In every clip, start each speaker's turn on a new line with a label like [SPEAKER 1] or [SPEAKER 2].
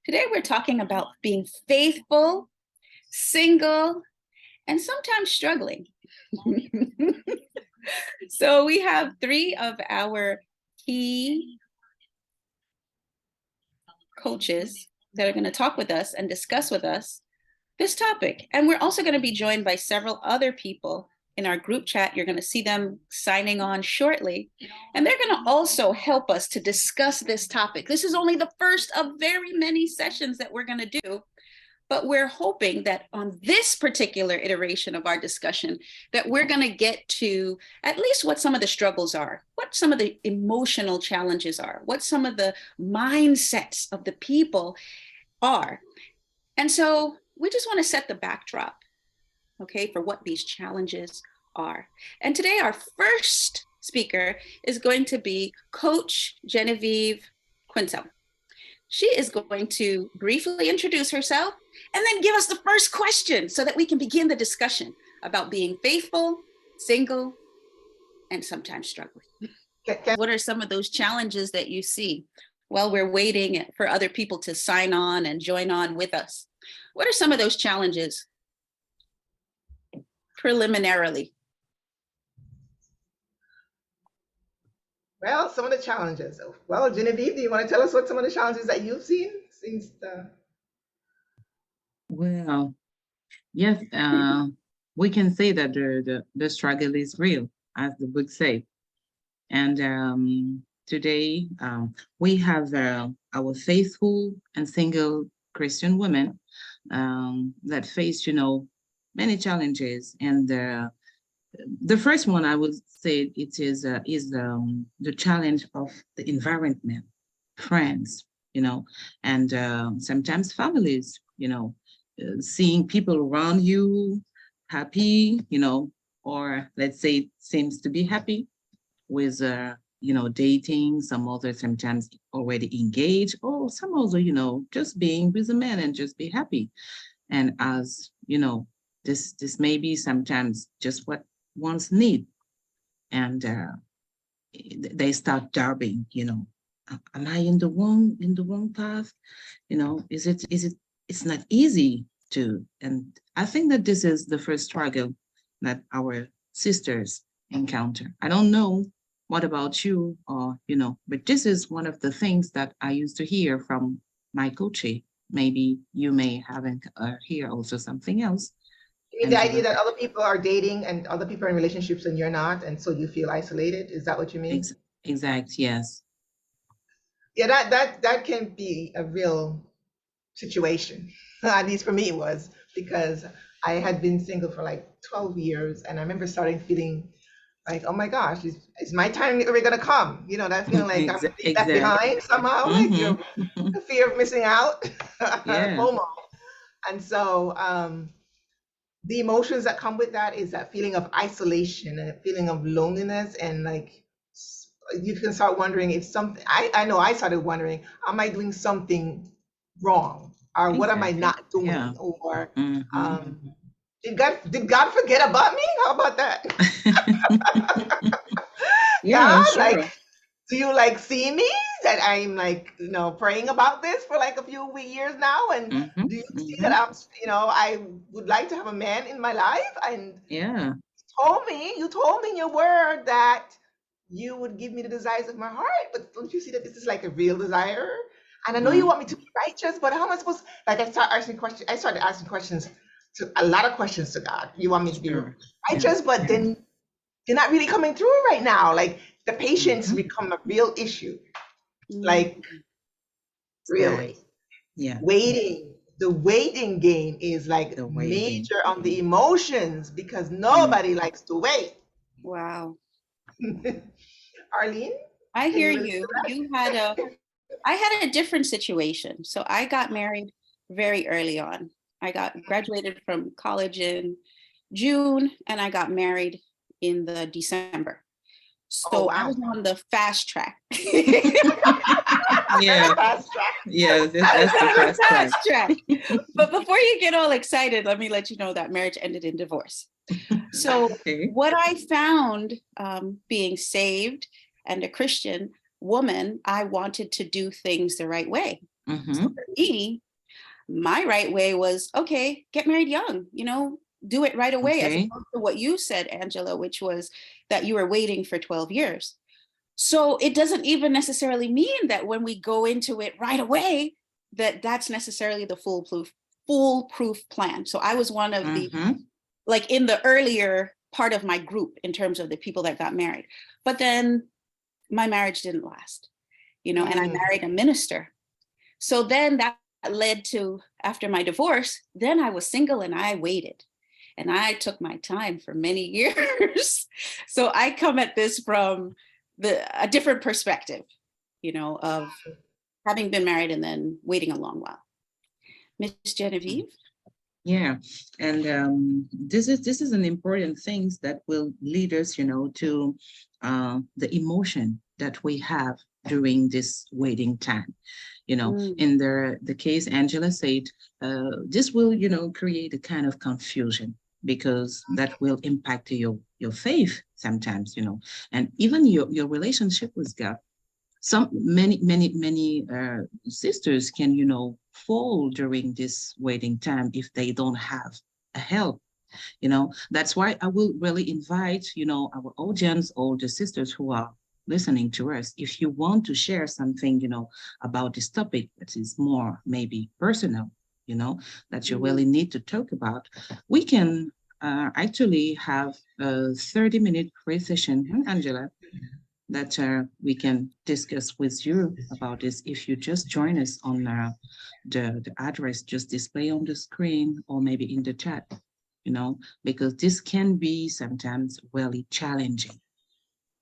[SPEAKER 1] Today we're talking about being faithful, single, and sometimes struggling. So we have three of our key coaches that are going to talk with us and discuss with us this topic. And we're also going to be joined by several other people in our group chat. You're going to see them signing on shortly. And they're going to also help us to discuss this topic. This is only the first of very many sessions that we're going to do. But we're hoping that on this particular iteration of our discussion, that we're going to get to at least what some of the struggles are, what some of the emotional challenges are, what some of the mindsets of the people are. And so we just want to set the backdrop, okay, for what these challenges are. And today our first speaker is going to be Coach Genevieve Quintel. She is going to briefly introduce herself and then give us the first question so that we can begin the discussion about being faithful, single, and sometimes struggling. What are some of those challenges that you see while we're waiting for other people to sign on and join on with us? What are some of those challenges preliminarily?
[SPEAKER 2] Well, some of the challenges. Well, Genevieve, do you want to tell us what some of the challenges that you've seen since the...
[SPEAKER 3] Well, yes, we can say that the struggle is real, as the book says. And today we have our faithful and single Christian women that face, many challenges. And the first one I would say it is the challenge of the environment, friends, and sometimes families, seeing people around you happy, or let's say it seems to be happy with, dating, some others sometimes already engaged, or some also, just being with a man and just be happy. And as, this may be sometimes just what one's need. And they start doubting, am I in the wrong path? Is it, it's not easy to, and I think that this is the first struggle that our sisters encounter. I don't know what about you, or, but this is one of the things that I used to hear from my coach. Maybe you may have hear also something else.
[SPEAKER 2] You mean the idea that other people are dating and other people are in relationships and you're not, and so you feel isolated? Is that what you mean?
[SPEAKER 3] Exact, yes.
[SPEAKER 2] Yeah, that can be a real situation. At least for me it was, because I had been single for like 12 years, and I remember starting feeling like, oh my gosh, is my time ever gonna come? That feeling like I'm left behind somehow, like the fear of missing out, FOMO. And so the emotions that come with that is that feeling of isolation and a feeling of loneliness, and like you can start wondering if something, I know I started wondering, am I doing something wrong, or what am I not doing? Yeah. Or did God forget about me? How about that?
[SPEAKER 3] Yeah,
[SPEAKER 2] God,
[SPEAKER 3] sure.
[SPEAKER 2] like, do you like see me that I'm like, praying about this for like a few years now? And do you see that I'm, I would like to have a man in my life? And
[SPEAKER 3] yeah,
[SPEAKER 2] you told me in your word that you would give me the desires of my heart, but don't you see that this is like a real desire? And I know you want me to be righteous, but how am I supposed? Like, I started asking questions, a lot of questions to God. You want me to be righteous, but then you're not really coming through right now. Like, the patience become a real issue. Like, really, waiting. The waiting game is like major on the emotions, because nobody likes to wait.
[SPEAKER 1] Wow.
[SPEAKER 2] Arlene,
[SPEAKER 1] I hear you. I had a different situation. So I got married very early on. I graduated from college in June, and I got married in the December. So I was on the fast track.
[SPEAKER 3] Yeah.
[SPEAKER 2] Fast track.
[SPEAKER 3] Yeah, that's the fast
[SPEAKER 1] track. But before you get all excited, let me let you know that marriage ended in divorce. So what I found, being saved and a Christian woman, I wanted to do things the right way. So for me, my right way was, okay, get married young, do it right away, as
[SPEAKER 3] Okay.
[SPEAKER 1] opposed to what you said, Angela, which was that you were waiting for 12 years. So it doesn't even necessarily mean that when we go into it right away, that that's necessarily the foolproof plan. So I was one of the, like, in the earlier part of my group in terms of the people that got married. But then my marriage didn't last, and I married a minister. So then that led to, after my divorce, then I was single and I waited. And I took my time for many years. So I come at this from a different perspective, of having been married and then waiting a long while. Miss Genevieve?
[SPEAKER 3] Yeah, and this is an important thing that will lead us, to the emotion that we have during this waiting time. In the case Angela said, this will, create a kind of confusion, because that will impact your faith sometimes, and even your relationship with God. Many sisters can, fall during this waiting time if they don't have a help. That's why I will really invite, our audience, all the sisters who are listening to us, if you want to share something, about this topic that is more maybe personal, that you really need to talk about, we can actually have a 30-minute free session, Angela, that we can discuss with you about this if you just join us on the address just display on the screen, or maybe in the chat, because this can be sometimes really challenging,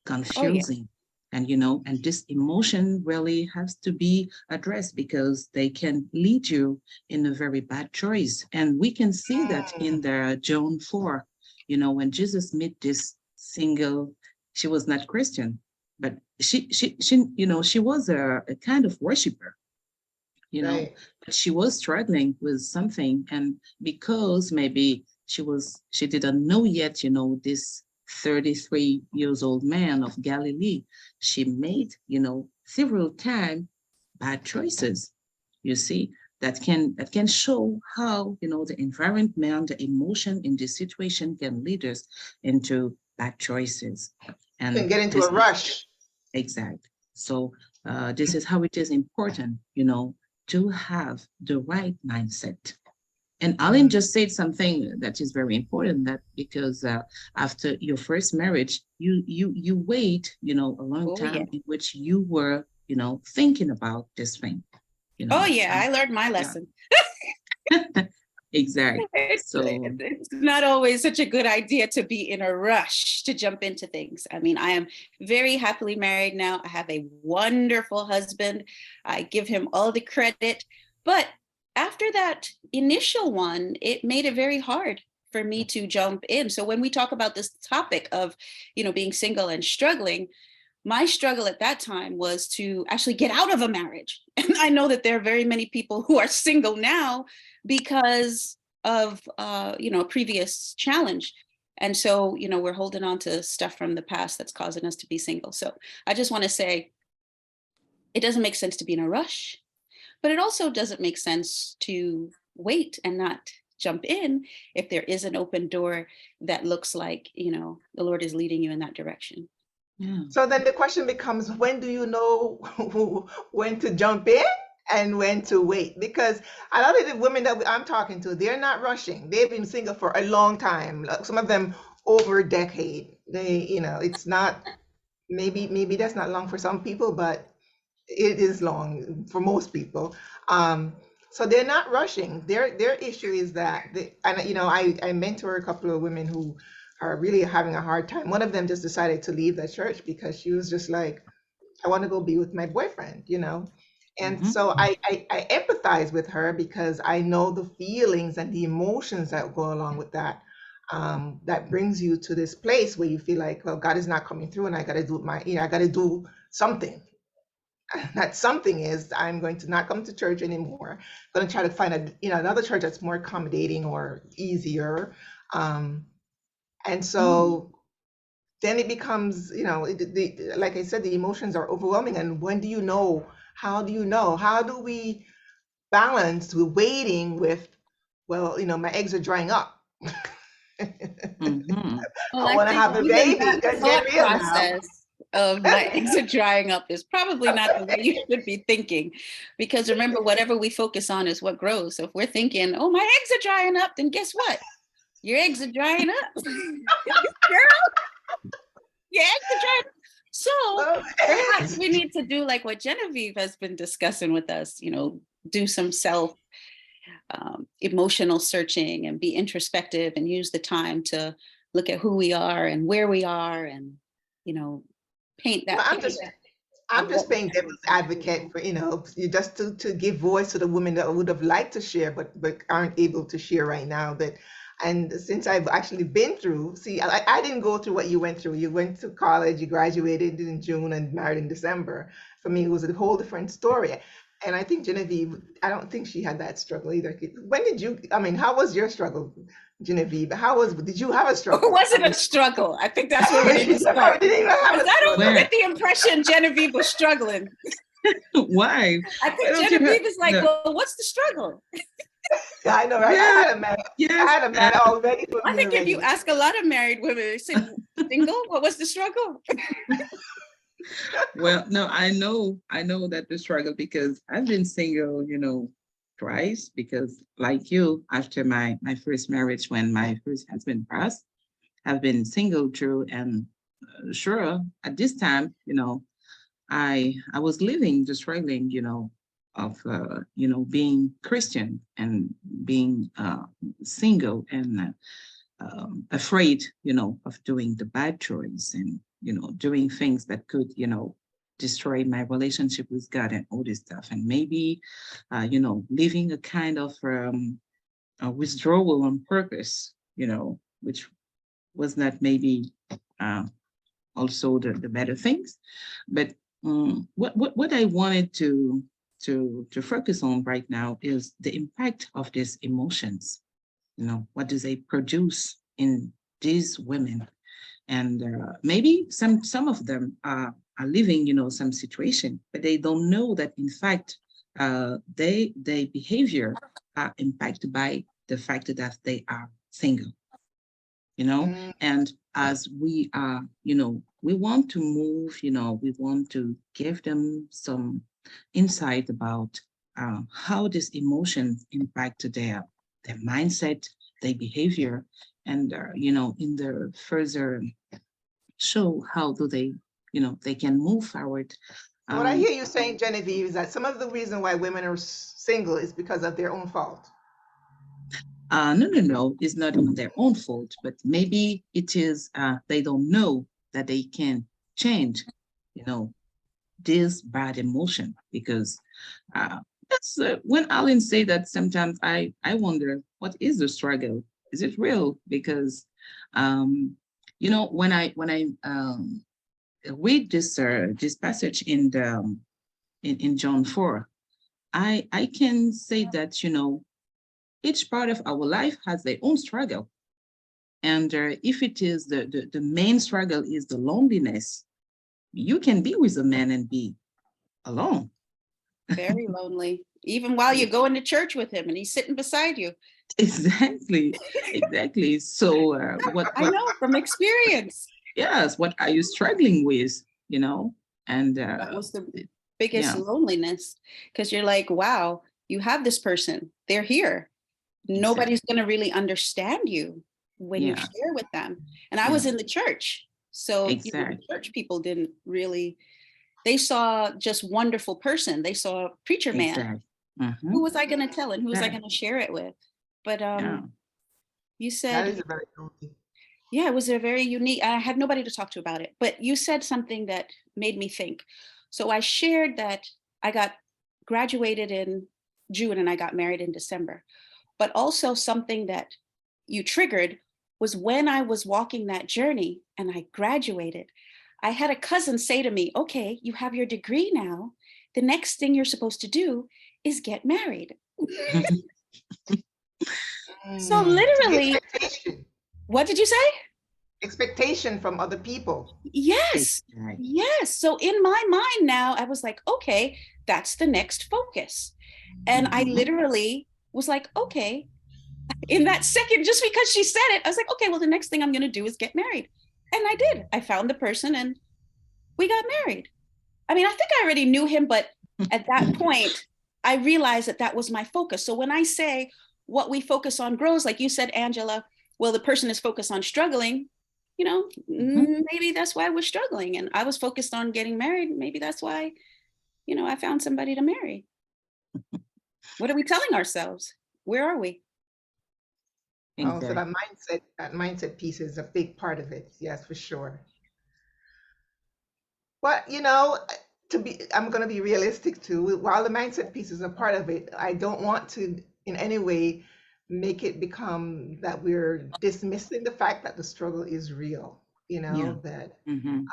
[SPEAKER 3] confusing. And, and this emotion really has to be addressed, because they can lead you in a very bad choice. And we can see that in the John 4, when Jesus met this single, she was not Christian, but she was a kind of worshiper,
[SPEAKER 2] Right.
[SPEAKER 3] but she was struggling with something. And because maybe she didn't know yet, this 33 years old man of Galilee, she made, several times bad choices. You see, that can show how, the environment, the emotion in this situation can lead us into bad choices.
[SPEAKER 2] You can
[SPEAKER 3] And
[SPEAKER 2] get into
[SPEAKER 3] this
[SPEAKER 2] a rush.
[SPEAKER 3] exact. So this is how it is important, to have the right mindset. And Aline just said something that is very important, that because after your first marriage, you wait, a long time in which you were, thinking about this thing.
[SPEAKER 1] I learned my lesson.
[SPEAKER 3] Exactly.
[SPEAKER 1] It's not always such a good idea to be in a rush to jump into things. I mean, I am very happily married now. I have a wonderful husband. I give him all the credit. But after that initial one, it made it very hard for me to jump in. So when we talk about this topic of, being single and struggling, my struggle at that time was to actually get out of a marriage. And I know that there are very many people who are single now because of, a previous challenge. And so, we're holding on to stuff from the past that's causing us to be single. So I just want to say, it doesn't make sense to be in a rush, but it also doesn't make sense to wait and not jump in if there is an open door that looks like, the Lord is leading you in that direction.
[SPEAKER 3] Yeah.
[SPEAKER 2] So then the question becomes, when do you know when to jump in and when to wait? Because a lot of the women that I'm talking to, they're not rushing. They've been single for a long time. Like some of them over a decade. It's not, maybe that's not long for some people, but it is long for most people. So they're not rushing. Their issue is that I mentor a couple of women who are really having a hard time. One of them just decided to leave the church because she was just like, I want to go be with my boyfriend, And so I empathize with her because I know the feelings and the emotions that go along with that. That brings you to this place where you feel like, well, God is not coming through, and I got to do I got to do something. That something is, I'm going to not come to church anymore. I'm going to try to find another church that's more accommodating or easier. And so then it becomes, like I said, the emotions are overwhelming. And when do you know? How do you know? How do we balanced with waiting with, well, my eggs are drying up.
[SPEAKER 3] Mm-hmm.
[SPEAKER 1] Well,
[SPEAKER 2] I
[SPEAKER 1] I
[SPEAKER 2] want to
[SPEAKER 1] think
[SPEAKER 2] have a
[SPEAKER 1] even
[SPEAKER 2] baby.
[SPEAKER 1] that
[SPEAKER 2] Let's get
[SPEAKER 1] thought
[SPEAKER 2] real now.
[SPEAKER 1] process of my eggs are drying up is probably not the way you should be thinking. Because remember, whatever we focus on is what grows. So if we're thinking, oh, my eggs are drying up, then guess what? Your eggs are drying up. Girl, your eggs are drying up. So
[SPEAKER 2] Well,
[SPEAKER 1] perhaps
[SPEAKER 2] eggs.
[SPEAKER 1] we need to do like what Genevieve has been discussing with us, do some self emotional searching and be introspective and use the time to look at who we are and where we are and paint
[SPEAKER 2] Well,
[SPEAKER 1] that
[SPEAKER 2] I'm
[SPEAKER 1] picture
[SPEAKER 2] just
[SPEAKER 1] of
[SPEAKER 2] I'm
[SPEAKER 1] what
[SPEAKER 2] just
[SPEAKER 1] we
[SPEAKER 2] playing
[SPEAKER 1] can
[SPEAKER 2] devil's advocate for, just to give voice to the women that would have liked to share, but aren't able to share right now. And since I've actually been through, see, I didn't go through what you went through. You went to college, you graduated in June and married in December. For me, it was a whole different story. And I think Genevieve, I don't think she had that struggle either. When did you, I mean, how was your struggle, Genevieve? Did you have a
[SPEAKER 1] or
[SPEAKER 2] struggle?
[SPEAKER 1] was it a struggle? I think that's where we need to
[SPEAKER 2] She
[SPEAKER 1] start.
[SPEAKER 2] probably didn't even have
[SPEAKER 1] Because
[SPEAKER 2] a
[SPEAKER 1] I don't
[SPEAKER 2] struggle.
[SPEAKER 3] Where?
[SPEAKER 1] get the impression Genevieve was struggling.
[SPEAKER 3] Why?
[SPEAKER 1] I
[SPEAKER 3] Why
[SPEAKER 1] think
[SPEAKER 3] don't you have
[SPEAKER 1] Genevieve is like,
[SPEAKER 3] no?
[SPEAKER 1] well, what's the struggle?
[SPEAKER 2] Yeah, I know, right?
[SPEAKER 3] Yeah,
[SPEAKER 2] I
[SPEAKER 3] yes.
[SPEAKER 2] had a man already for
[SPEAKER 1] I
[SPEAKER 2] me
[SPEAKER 1] think if you
[SPEAKER 2] already.
[SPEAKER 1] ask a lot of married women, they say, single, what was the struggle?
[SPEAKER 3] Well, no, I know that the struggle because I've been single, twice because like you, after my first marriage, when my first husband passed, I've been single through and sure at this time, I was living the struggling, of being Christian and being single and afraid, of doing the bad choice and doing things that could, destroy my relationship with God and all this stuff, and maybe, living a kind of a withdrawal on purpose, which was not maybe uh, also the better things, but what I wanted to focus on right now is the impact of these emotions. What do they produce in these women? And maybe some of them are living, some situation, but they don't know that in fact their behavior are impacted by the fact that they are single.
[SPEAKER 2] Mm,
[SPEAKER 3] And as we are, we want to move, we want to give them some insight about how this emotion impact their mindset, their behavior, and in the further show how do they, they can move forward.
[SPEAKER 2] What I
[SPEAKER 3] Um,
[SPEAKER 2] hear you saying, Genevieve, is that some of the reason why women are single is because of their own fault.
[SPEAKER 3] no, it's not their own fault, but maybe it is they don't know that they can change, you know, this bad emotion because that's when Alan say that sometimes I wonder what is the struggle? Is it real? Because when I read this passage in the in John 4, I can say that each part of our life has their own struggle. And if it is the main struggle is the loneliness, you can be with a man and be alone.
[SPEAKER 1] Very lonely, even while you're going to church with him and he's sitting beside you.
[SPEAKER 3] Exactly, exactly. So
[SPEAKER 1] I know from experience.
[SPEAKER 3] yes, what are you struggling with? And
[SPEAKER 1] That was the biggest
[SPEAKER 3] yeah,
[SPEAKER 1] loneliness because you're like, wow, you have this person, they're here.
[SPEAKER 3] exactly.
[SPEAKER 1] Nobody's going to really understand you when you
[SPEAKER 3] Yeah,
[SPEAKER 1] share with them. And I
[SPEAKER 3] yeah,
[SPEAKER 1] was in the church. So the
[SPEAKER 3] exactly,
[SPEAKER 1] church people didn't really, they saw just wonderful person. They saw preacher man.
[SPEAKER 3] exactly. Mm-hmm.
[SPEAKER 1] Who was I going to tell and who was I
[SPEAKER 3] That,
[SPEAKER 1] going to share it with? But
[SPEAKER 3] yeah.
[SPEAKER 1] you
[SPEAKER 2] That
[SPEAKER 1] said,
[SPEAKER 2] is very lonely.
[SPEAKER 1] yeah, it was a very unique, I had nobody to talk to about it, but you said something that made me think. So I shared that I got graduated in June and I got married in December. But also something that you triggered was when I was walking that journey and I graduated, I had a cousin say to me, okay, you have your degree now. The next thing you're supposed to do is get married. So
[SPEAKER 2] The
[SPEAKER 1] literally,
[SPEAKER 2] expectation,
[SPEAKER 1] what did you say?
[SPEAKER 2] expectation from other people.
[SPEAKER 1] Yes.
[SPEAKER 3] Exactly.
[SPEAKER 1] Yes. So in my mind now, I was like, okay, that's the next focus. And I
[SPEAKER 3] Mhm.
[SPEAKER 1] literally was like, okay, in that second, just because she said it, I was like, okay, well, the next thing I'm going to do is get married. And I did. I found the person and we got married. I mean, I think I already knew him, but at that point, I realized that that was my focus. So when I say what we focus on grows, like you said, Angela, well, the person is focused on struggling, you know,
[SPEAKER 3] Mhm.
[SPEAKER 1] maybe that's why we're struggling. And I was focused on getting married. Maybe that's why, you know, I found somebody to marry. What are we telling ourselves? Where are we?
[SPEAKER 2] Oh, so
[SPEAKER 3] Exactly.
[SPEAKER 2] that mindset piece is a big part of it. Yes, for sure. But I'm going to be realistic too. While the mindset piece is a part of it, I don't want to in any way make it become that we're dismissing the fact that the struggle is real.
[SPEAKER 3] Yeah.
[SPEAKER 2] That
[SPEAKER 3] Hmm.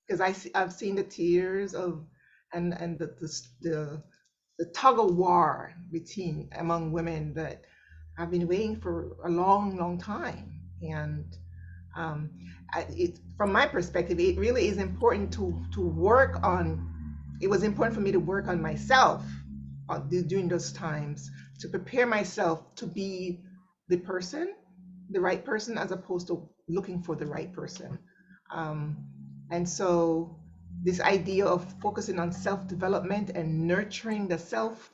[SPEAKER 2] because I've seen the tears of and the tug of war between among women that have been waiting for a long, long time. And um, from my perspective, it really is important to work on. It was important for me to work on myself during those times to prepare myself to be the person, the right person, as opposed to looking for the right person. Um, and so, this idea of focusing on self development and nurturing the self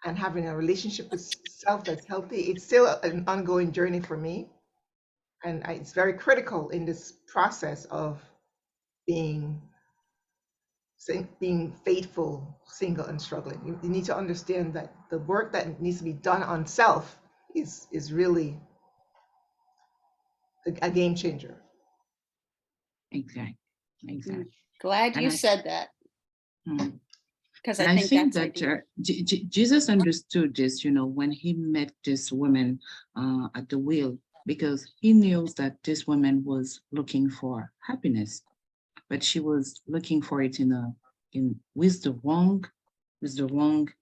[SPEAKER 2] and having a relationship with self that's healthy, it's still an ongoing journey for me. And it's very critical in this process of being being faithful, single, and struggling. You need to understand that the work that needs to be done on self is really a game changer.
[SPEAKER 3] Exactly.
[SPEAKER 1] Mm,
[SPEAKER 3] Exactly.
[SPEAKER 1] glad
[SPEAKER 3] And
[SPEAKER 1] you
[SPEAKER 3] I,
[SPEAKER 1] said that
[SPEAKER 3] mm.
[SPEAKER 1] because
[SPEAKER 3] And
[SPEAKER 1] I
[SPEAKER 3] I
[SPEAKER 1] think
[SPEAKER 3] think
[SPEAKER 1] that's
[SPEAKER 3] that
[SPEAKER 1] ideal.
[SPEAKER 3] Jesus understood this, when he met this woman at the wheel, because he knew that this woman was looking for happiness, but she was looking for it in with the wrong,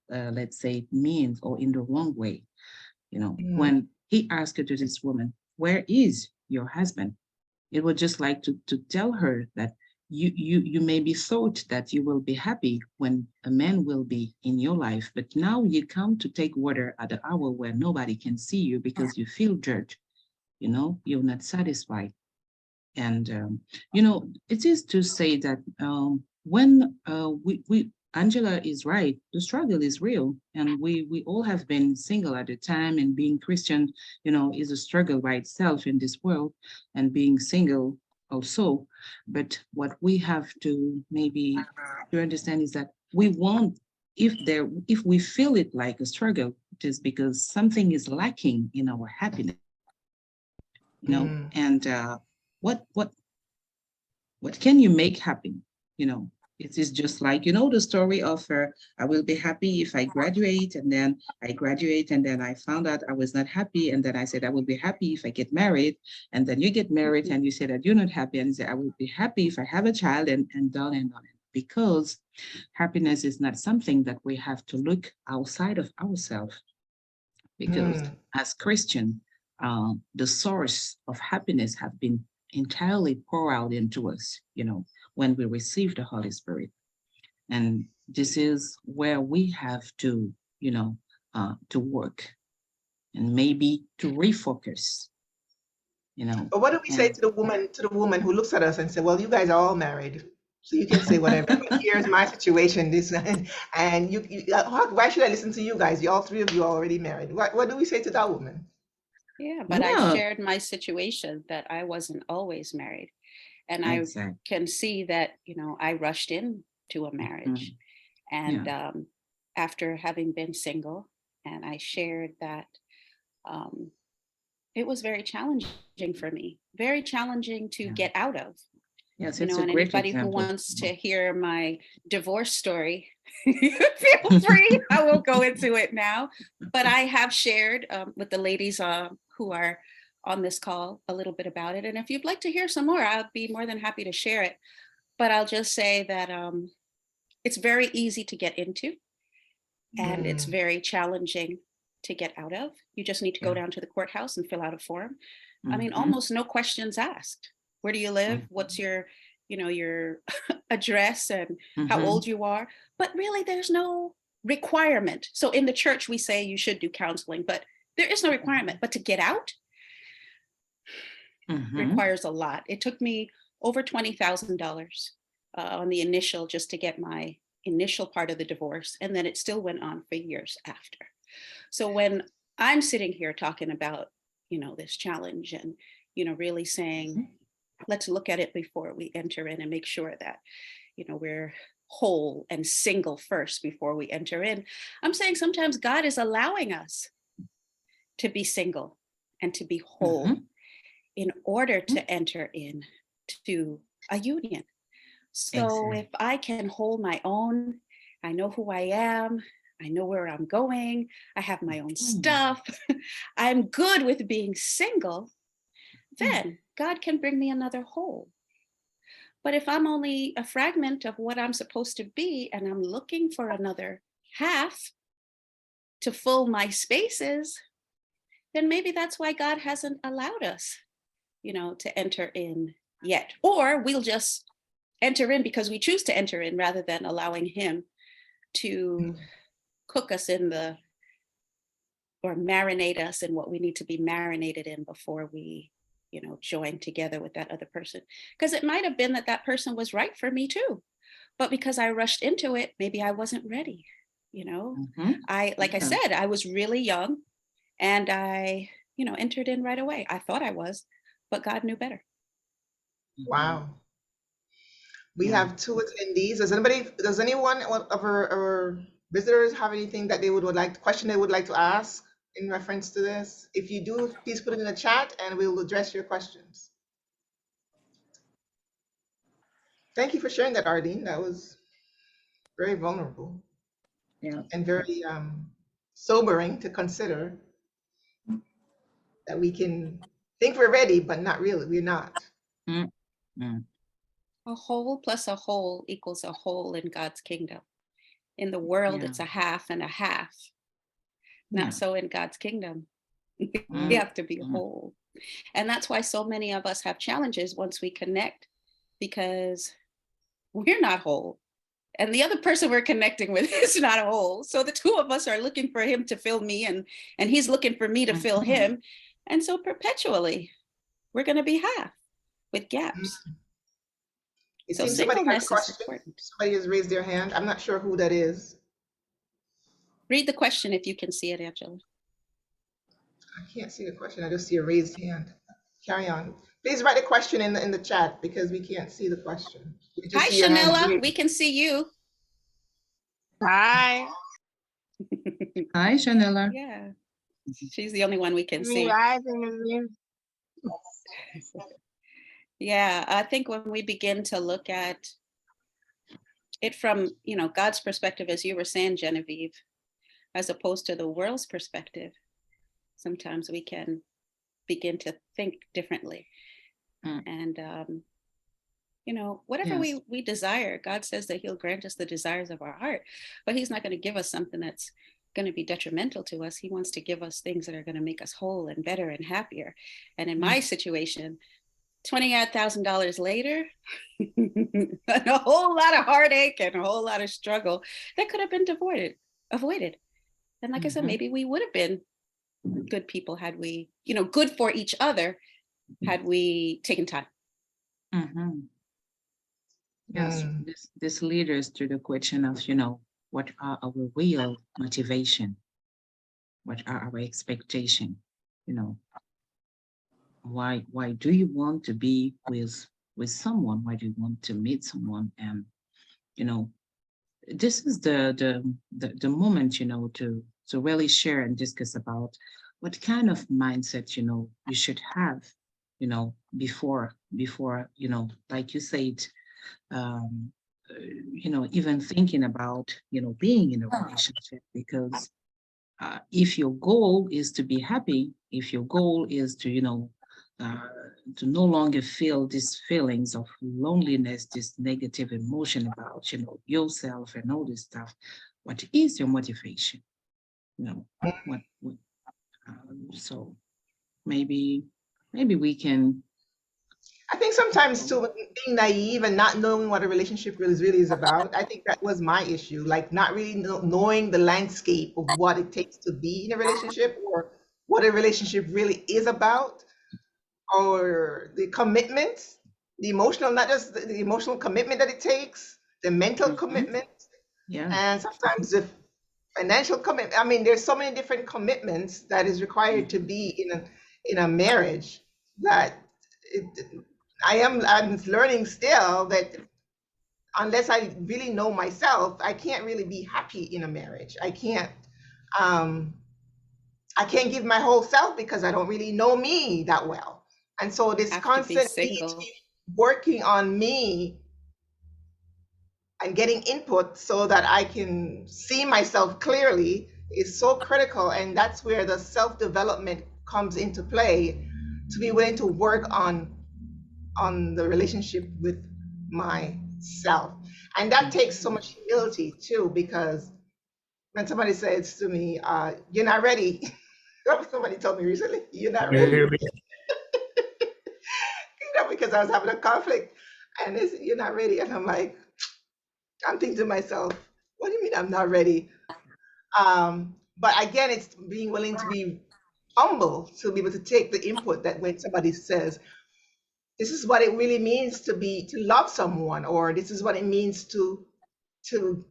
[SPEAKER 3] let's say, means, or in the wrong way.
[SPEAKER 2] Mm,
[SPEAKER 3] When he asked her to this woman, "Where is your husband?" It was just like to tell her that you maybe thought that you will be happy when a man will be in your life, but now you come to take water at the hour where nobody can see you because you feel judged. You're not satisfied. And it is to say that when we Angela is right, the struggle is real, and we all have been single at the time, and being Christian, is a struggle by itself in this world, and being single also. But what we have to maybe to understand is that we want, if we feel it like a struggle, it is because something is lacking in our happiness,
[SPEAKER 2] mm,
[SPEAKER 3] and what what can you make happen? You know, it is just like, the story of I will be happy if I graduate, and then I graduate, and then I found out I was not happy. And then I said, I will be happy if I get married. And then you get married and you say that you're not happy. And you say, I will be happy if I have a child, and on and on. Because happiness is not something that we have to look outside of ourselves, because
[SPEAKER 2] mm.
[SPEAKER 3] as Christian, the source of happiness have been entirely poured out into us, when we receive the Holy Spirit. And this is where we have to work, and maybe to refocus, you know,
[SPEAKER 2] But what do we say
[SPEAKER 3] and
[SPEAKER 2] to the woman who looks at us and say, "Well, you guys are all married, so you can say whatever. But here's my situation. This and why should I listen to you guys? You all three of you are already married. What do we say to that woman?"
[SPEAKER 1] Yeah, but I
[SPEAKER 3] yeah,
[SPEAKER 1] shared my situation that I wasn't always married. And I
[SPEAKER 3] exactly.
[SPEAKER 1] can see that, you know, I rushed into a marriage.
[SPEAKER 3] Mhm.
[SPEAKER 1] And
[SPEAKER 3] Yeah,
[SPEAKER 1] after having been single, and I shared that um, it was very challenging for me, very challenging to
[SPEAKER 3] yeah.
[SPEAKER 1] get out of.
[SPEAKER 3] Yes,
[SPEAKER 1] You
[SPEAKER 3] it's
[SPEAKER 1] know,
[SPEAKER 3] a
[SPEAKER 1] and
[SPEAKER 3] great
[SPEAKER 1] anybody who
[SPEAKER 3] example.
[SPEAKER 1] wants to hear my divorce story, feel free. I won't go into it now, but I have shared with the ladies who are on this call a little bit about it. And if you'd like to hear some more, I'll be more than happy to share it. But I'll just say that it's very easy to get into, and it's
[SPEAKER 2] Mm,
[SPEAKER 1] very challenging to get out of. You just need to go
[SPEAKER 3] Yeah.
[SPEAKER 1] down to the courthouse and fill out a form. I mean,
[SPEAKER 3] Hmm.
[SPEAKER 1] almost no questions asked. Where do you live? What's your, you know, your address and how
[SPEAKER 3] Hmm.
[SPEAKER 1] old you are? But really, there's no requirement. So in the church, we say you should do counseling, but there is no requirement. But to get out requires a lot. It took me over $20,000 on the initial, just to get my initial part of the divorce. And then it still went on for years after. So when I'm sitting here talking about, this challenge and, really saying, let's look at it before we enter in and make sure that, we're whole and single first before we enter in. I'm saying sometimes God is allowing us to be single and to be whole in order to enter in to a union. So if I can hold my own, I know who I am, I know where I'm going, I have my own stuff, I'm good with being single, then God can bring me another whole. But if I'm only a fragment of what I'm supposed to be, and I'm looking for another half to fill my spaces, then maybe that's why God hasn't allowed us, to enter in yet. Or we'll just enter in because we choose to enter in rather than allowing him to cook us or marinate us in what we need to be marinated in before we, join together with that other person. Because it might have been that person was right for me too. But because I rushed into it, maybe I wasn't ready. Like I said, I was really young and I, entered in right away. I thought I was, but God knew better.
[SPEAKER 2] Wow. We have two attendees. Does anyone of our visitors have anything that they would like, question they would like to ask in reference to this? If you do, please put it in the chat and we'll address your questions. Thank you for sharing that, Arlene. That was very vulnerable. And very sobering to consider that we can think we're ready, but not really, we're not.
[SPEAKER 1] A whole plus a whole equals a whole in God's kingdom. In the world, it's a half and a half. Not so in God's kingdom. We have to be whole. And that's why so many of us have challenges once we connect, because we're not whole. And the other person we're connecting with is not whole. So the two of us are looking for him to fill me, and he's looking for me to fill him. And so perpetually, we're going to be half with gaps.
[SPEAKER 2] It
[SPEAKER 1] So
[SPEAKER 2] seems somebody has a
[SPEAKER 1] singleness is
[SPEAKER 2] question.
[SPEAKER 1] important.
[SPEAKER 2] Somebody has raised their hand. I'm not sure who that is.
[SPEAKER 1] Read the question if you can see it, Angela.
[SPEAKER 2] I can't see the question. I just see a raised hand. Carry on. Please write a question in the chat because we can't see the question. We just
[SPEAKER 1] Hi,
[SPEAKER 2] see your hand
[SPEAKER 1] Shanella.
[SPEAKER 2] raised.
[SPEAKER 1] We can see you.
[SPEAKER 4] Hi.
[SPEAKER 3] Hi, Shanella.
[SPEAKER 1] Yeah. She's the only one we can see. Yeah, I think when we begin to look at it from, God's perspective, as you were saying, Genevieve, as opposed to the world's perspective, sometimes we can begin to think differently. And, whatever we desire, God says that he'll grant us the desires of our heart, but he's not going to give us something that's going to be detrimental to us. He wants to give us things that are going to make us whole and better and happier. And in my situation, $28,000 later, and a whole lot of heartache and a whole lot of struggle that could have been avoided. And like I said, maybe we would have been good people had we, good for each other, had we taken time.
[SPEAKER 3] Yes, this leads us to the question of, what are our real motivation? What are our expectations? Why do you want to be with someone? Why do you want to meet someone? And this is the moment to really share and discuss about what kind of mindset you should have before like you said, even thinking about being in a relationship, because if your goal is to be happy, if your goal is to to no longer feel these feelings of loneliness, this negative emotion about yourself and all this stuff, what is your motivation? So maybe we can
[SPEAKER 2] I think sometimes too, being naive and not knowing what a relationship really is about. I think that was my issue, like not really knowing the landscape of what it takes to be in a relationship or what a relationship really is about, or the commitment, the emotional, not just the emotional commitment that it takes, the mental
[SPEAKER 3] Mhm.
[SPEAKER 2] commitment,
[SPEAKER 3] Yeah.
[SPEAKER 2] and sometimes the financial commitment. I mean, there's so many different commitments that is required to
[SPEAKER 3] Mhm.
[SPEAKER 2] be in a marriage that it, I'm learning still that unless I really know myself, I can't really be happy in a marriage. Um I can't give my whole self because I don't really know me that well. And so this
[SPEAKER 1] Have to be
[SPEAKER 2] constant need to
[SPEAKER 1] single.
[SPEAKER 2] be working on me and getting input so that I can see myself clearly is so critical. And that's where the self-development comes into play, to be willing to work on the relationship with myself. And that takes so
[SPEAKER 3] Mhm.
[SPEAKER 2] much humility too, because when somebody says to me, you're not ready, somebody told me recently, you're not ready,
[SPEAKER 4] Maybe.
[SPEAKER 2] because I was having a conflict and they said, you're not ready. And I'm like, I'm thinking to myself, what do you mean I'm not ready? But again, it's being willing to be humble to be able to take the input that when somebody says, this is what it really means to love someone, or this is what it means to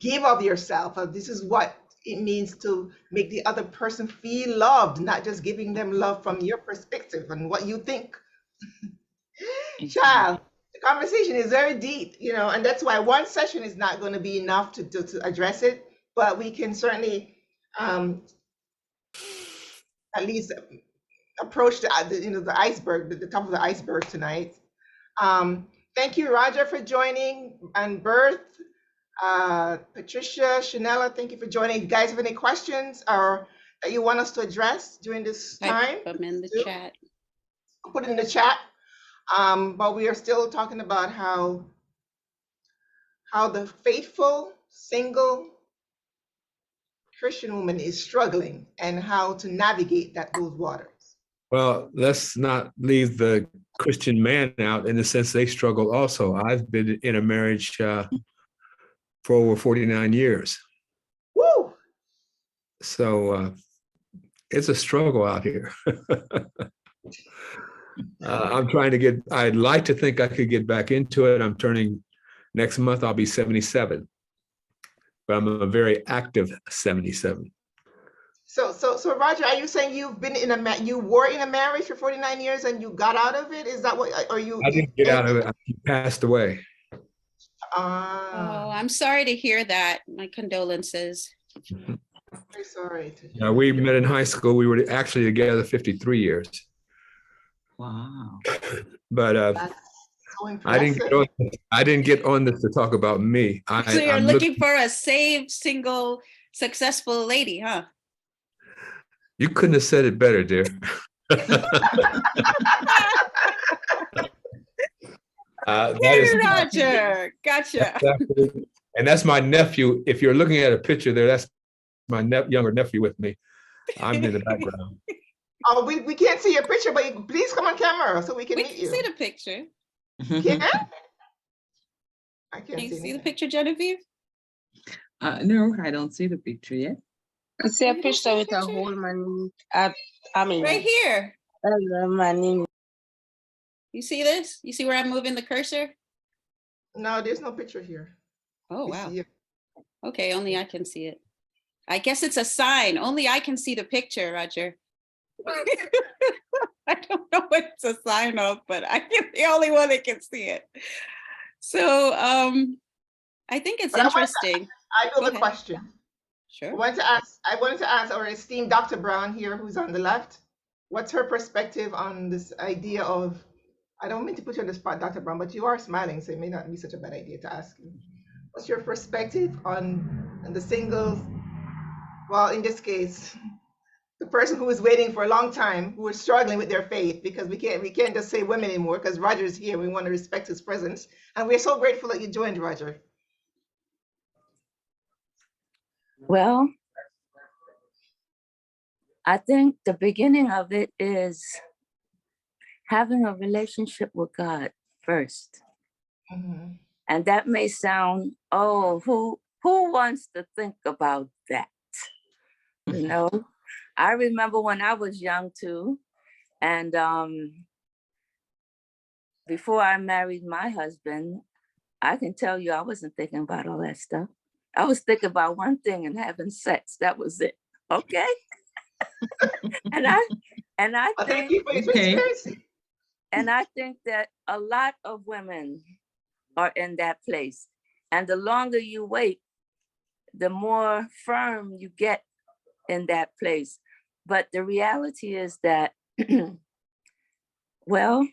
[SPEAKER 2] give of yourself, or this is what it means to make the other person feel loved, not just giving them love from your perspective and what you think.
[SPEAKER 3] Exactly.
[SPEAKER 2] Child, the conversation is very deep, and that's why one session is not going to be enough to address it, but we can certainly um, at least approach the iceberg, the top of the iceberg tonight. Thank you, Roger, for joining, and Berth, Patricia, Chanela, thank you for joining. If you guys have any questions or that you want us to address during this
[SPEAKER 1] Type
[SPEAKER 2] time,
[SPEAKER 1] them in the
[SPEAKER 2] do
[SPEAKER 1] chat.
[SPEAKER 2] put it in the chat. But we are still talking about how the faithful single Christian woman is struggling and how to navigate those waters.
[SPEAKER 4] Well, let's not leave the Christian man out in the sense they struggle also. I've been in a marriage for over 49 years.
[SPEAKER 2] Woo!
[SPEAKER 4] So it's a struggle out here. I'm trying to I'd like to think I could get back into it. I'm turning, next month, I'll be 77, but I'm a very active 77.
[SPEAKER 2] So Roger, are you saying you were in a marriage for 49 years and you got out of it? Is that what, or
[SPEAKER 4] I
[SPEAKER 2] you
[SPEAKER 4] didn't get out of
[SPEAKER 2] ended?
[SPEAKER 4] it. He passed away.
[SPEAKER 1] Oh,
[SPEAKER 2] Ah,
[SPEAKER 1] I'm sorry to hear that. My condolences.
[SPEAKER 2] very sorry to
[SPEAKER 4] Yeah,
[SPEAKER 2] hear.
[SPEAKER 4] we met in high school. We were actually together 53 years.
[SPEAKER 3] Wow.
[SPEAKER 4] But
[SPEAKER 2] That's so
[SPEAKER 4] I didn't get
[SPEAKER 2] impressive.
[SPEAKER 4] on. I didn't get on this to talk about me.
[SPEAKER 1] So you're
[SPEAKER 4] I'm looking.
[SPEAKER 1] looking for a saved, single, successful lady, huh?
[SPEAKER 4] You couldn't have said it better, dear. That is
[SPEAKER 1] Roger, gotcha.
[SPEAKER 4] absolutely, and that's my nephew. If you're looking at a picture there, that's my younger nephew with me. I'm in the background.
[SPEAKER 2] Oh, we can't see your picture, but please come on camera so we can
[SPEAKER 1] We
[SPEAKER 2] meet
[SPEAKER 1] can see
[SPEAKER 2] you.
[SPEAKER 1] the picture.
[SPEAKER 2] Can? I
[SPEAKER 1] Can
[SPEAKER 2] can't
[SPEAKER 1] you
[SPEAKER 2] see
[SPEAKER 1] see the
[SPEAKER 2] anything.
[SPEAKER 1] picture, Genevieve?
[SPEAKER 3] No, I don't see the picture yet.
[SPEAKER 5] I see a
[SPEAKER 1] You don't see
[SPEAKER 5] picture
[SPEAKER 1] the
[SPEAKER 5] with a
[SPEAKER 1] picture?
[SPEAKER 5] whole man. I mean,
[SPEAKER 1] Right here.
[SPEAKER 5] a man in.
[SPEAKER 1] You see this? You see where I'm moving the cursor?
[SPEAKER 2] No, there's no picture here.
[SPEAKER 1] Oh,
[SPEAKER 2] We
[SPEAKER 1] wow.
[SPEAKER 2] see it.
[SPEAKER 1] Okay, only I can see it. I guess it's a sign. Only I can see the picture, Roger. I don't know what it's a sign of, but I'm the only one that can see it. So I think it's
[SPEAKER 2] But
[SPEAKER 1] interesting.
[SPEAKER 2] I do
[SPEAKER 1] Go
[SPEAKER 2] have a
[SPEAKER 1] ahead.
[SPEAKER 2] question.
[SPEAKER 1] Sure.
[SPEAKER 2] I wanted to ask our esteemed Dr. Brown here, who's on the left, what's her perspective on this idea of, I don't mean to put you on the spot, Dr. Brown, but you are smiling, so it may not be such a bad idea to ask you. What's your perspective on the singles? Well, in this case, the person who is waiting for a long time, who is struggling with their faith, because we can't just say women anymore, because Roger's here. We want to respect his presence. And we're so grateful that you joined, Roger.
[SPEAKER 6] Well, I think the beginning of it is having a relationship with God. first.
[SPEAKER 2] Mhm.
[SPEAKER 6] And that may sound, oh, who wants to think about that? You know, I remember when I was young too, and before I married my husband, I can tell you I wasn't thinking about all that stuff. I was thinking about one thing and having sex. That was it. Okay. and I and I
[SPEAKER 2] Well, thank
[SPEAKER 6] think
[SPEAKER 2] you for your
[SPEAKER 3] Okay.
[SPEAKER 2] transparency.
[SPEAKER 6] and I think that a lot of women are in that place. And the longer you wait, the more firm you get in that place. But the reality is that, well,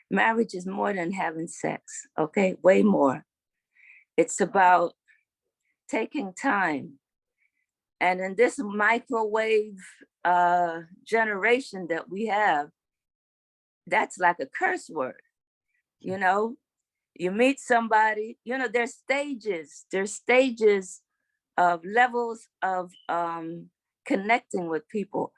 [SPEAKER 6] marriage is more than having sex, okay? Way more. It's about taking time. And in this microwave generation that we have, that's like a curse word. You know, you meet somebody, you know, there's stages of levels of connecting with people.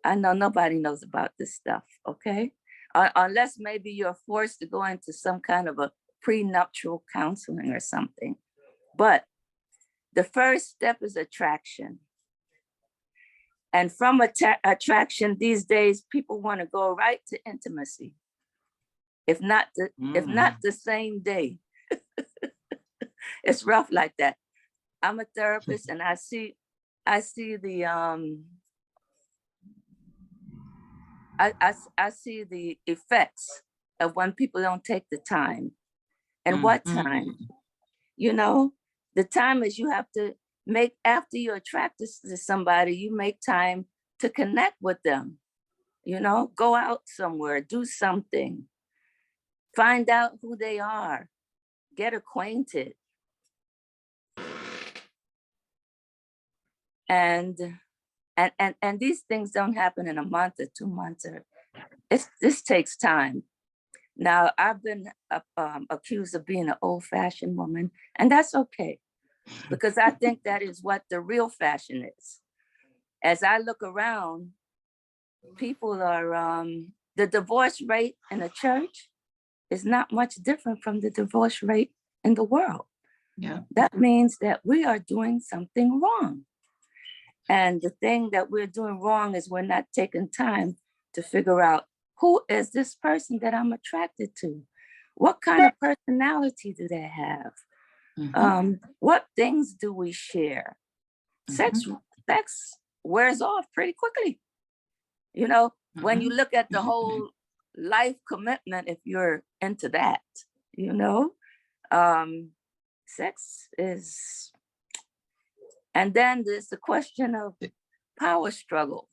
[SPEAKER 6] I know nobody knows about this stuff, okay? Unless maybe you're forced to go into some kind of a prenuptial counseling or something. But the first step is attraction. And from attraction these days, people want to go right to intimacy. If not the same day. It's rough like that. I'm a therapist and I see the I see the effects of when people don't take the time. And what time? You know, the time is you have to make, after you're attracted to somebody, you make time to connect with them. You know, go out somewhere, do something, find out who they are, get acquainted. And these things don't happen in a month or 2 months. This takes time. Now, I've been accused of being an old-fashioned woman, and that's okay, because I think that is what the real fashion is. As I look around, people are, the divorce rate in the church is not much different from the divorce rate in the world.
[SPEAKER 3] Yeah.
[SPEAKER 6] That means that we are doing something wrong. And the thing that we're doing wrong is we're not taking time to figure out, who is this person that I'm attracted to? What kind of personality do they have? What things do we share? Sex wears off pretty quickly. You know, when you look at the whole life commitment, if you're into that, you know, sex is, and then there's the question of power struggle,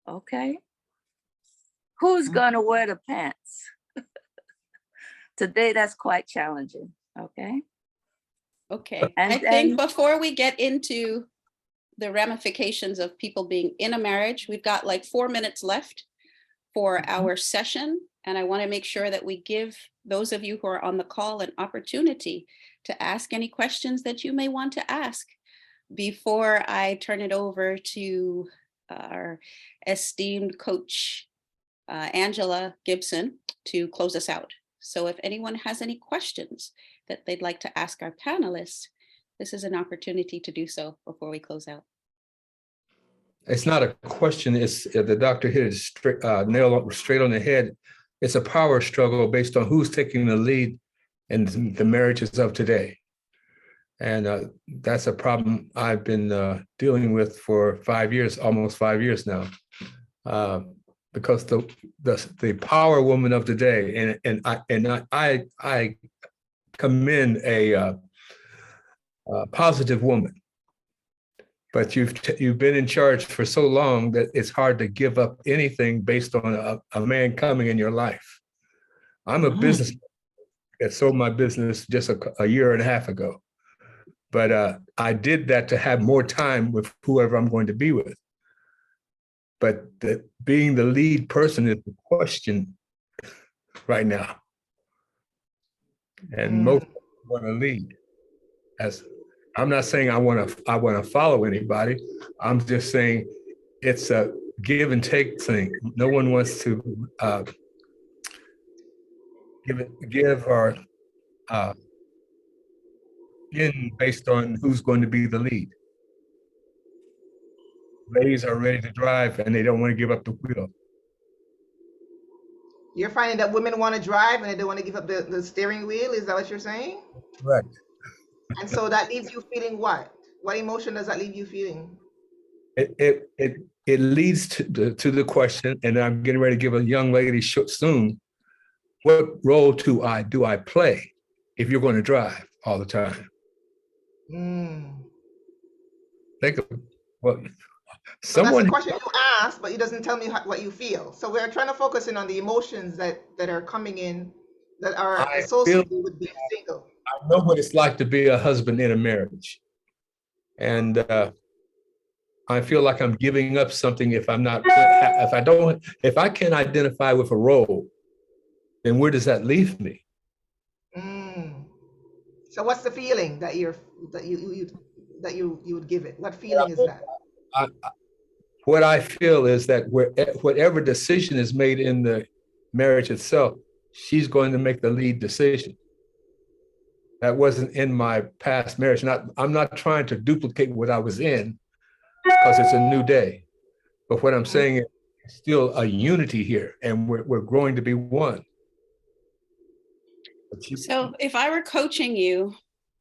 [SPEAKER 6] okay? Who's gonna wear the pants? Today, that's quite challenging, okay?
[SPEAKER 1] Okay.
[SPEAKER 6] And
[SPEAKER 1] I think before we get into the ramifications of people being in a marriage, we've got like 4 minutes left for our session. And I want to make sure that we give those of you who are on the call an opportunity to ask any questions that you may want to ask before I turn it over to our esteemed coach, Angela Gibson, to close us out. So if anyone has any questions that they'd like to ask our panelists, this is an opportunity to do so before we close out.
[SPEAKER 4] It's not a question. It's the doctor hit it straight, nail straight on the head. It's a power struggle based on who's taking the lead in the marriages of today. And that's a problem I've been dealing with for 5 years, almost 5 years now. Because the power woman of today, and I commend a positive woman, but you've been in charge for so long that it's hard to give up anything based on a man coming in your life. I'm a businessman that sold my business just a year and a half ago, but I did that to have more time with whoever I'm going to be with. But being the lead person is the question right now. And most want to lead. I'm not saying I want to follow anybody. I'm just saying it's a give and take thing. No one wants to give or in based on who's going to be the lead. Ladies are ready to drive and they don't want to give up the wheel.
[SPEAKER 2] You're finding that women want to drive and they don't want to give up the steering wheel. Is that what you're saying?
[SPEAKER 4] Correct.
[SPEAKER 2] And so that leaves you feeling what? What emotion does that leave you feeling?
[SPEAKER 4] It leads to the question, and I'm getting ready to give a young lady soon. What role do I play if you're going to drive all the time? Think of well,
[SPEAKER 2] So that's
[SPEAKER 4] someone.
[SPEAKER 2] the question you ask, but it doesn't tell me what you feel. So we're trying to focus in on the emotions that are coming in that are associated with being single.
[SPEAKER 4] I know what it's like to be a husband in a marriage, and I feel like I'm giving up something if I'm not. If I can't identify with a role, then where does that leave me?
[SPEAKER 2] So what's the feeling that you would give it? What feeling is that?
[SPEAKER 4] What I feel is that whatever decision is made in the marriage itself, she's going to make the lead decision. That wasn't in my past marriage. I'm not trying to duplicate what I was in because it's a new day. But what I'm saying is still a unity here, and we're growing to be one.
[SPEAKER 1] So if I were coaching you,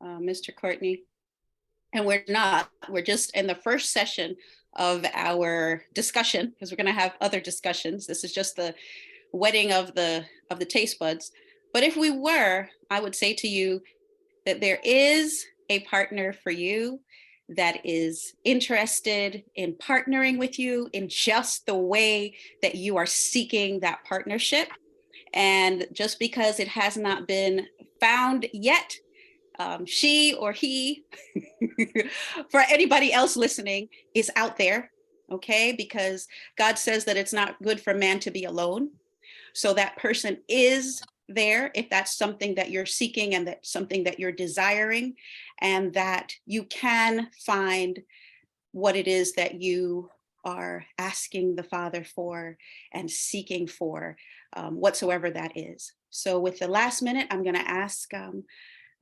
[SPEAKER 1] Mr. Courtney, and we're just in the first session of our discussion, because we're going to have other discussions. This is just the wetting of the taste buds. But if we were, I would say to you that there is a partner for you that is interested in partnering with you in just the way that you are seeking that partnership. And just because it has not been found yet, she or he, for anybody else listening, is out there, okay? Because God says that it's not good for man to be alone. So that person is there if that's something that you're seeking and that's something that you're desiring, and that you can find what it is that you are asking the Father for and seeking for, whatsoever that is. So with the last minute, I'm going to ask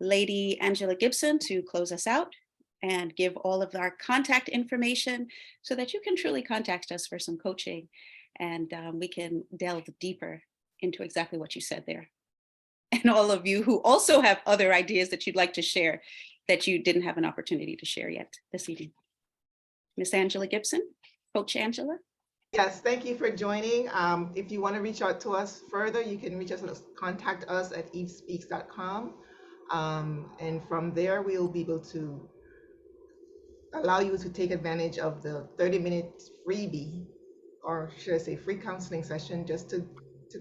[SPEAKER 1] Lady Angela Gibson to close us out and give all of our contact information so that you can truly contact us for some coaching, and we can delve deeper into exactly what you said there. And all of you who also have other ideas that you'd like to share that you didn't have an opportunity to share yet this evening. Miss Angela Gibson, Coach Angela.
[SPEAKER 2] Yes, thank you for joining. If you want to reach out to us further, you can contact us at evespeaks.com. And from there, we'll be able to allow you to take advantage of the 30-minute freebie, or should I say free counseling session, just to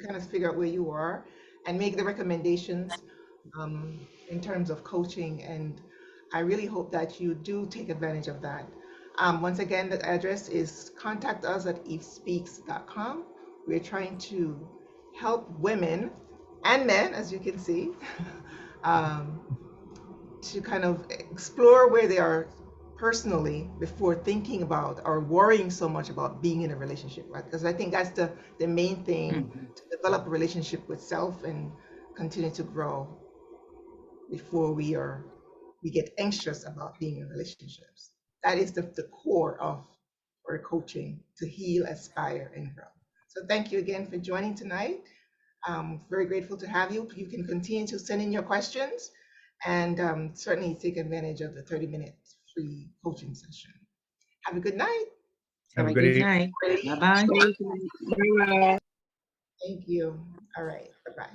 [SPEAKER 2] kind of figure out where you are and make the recommendations in terms of coaching. And I really hope that you do take advantage of that. Once again, the address is contact us at evespeaks.com. We're trying to help women and men, as you can see, to kind of explore where they are personally before thinking about or worrying so much about being in a relationship, right? Because I think that's the main thing, to develop a relationship with self and continue to grow before we get anxious about being in relationships. That is the core of our coaching, to heal, aspire, and grow. So thank you again for joining tonight. Very grateful to have you. You can continue to send in your questions, and certainly take advantage of the 30-minute free coaching session. Have a good night.
[SPEAKER 4] Have a good
[SPEAKER 3] night. Bye-bye.
[SPEAKER 2] Thank you. All right. Bye-bye.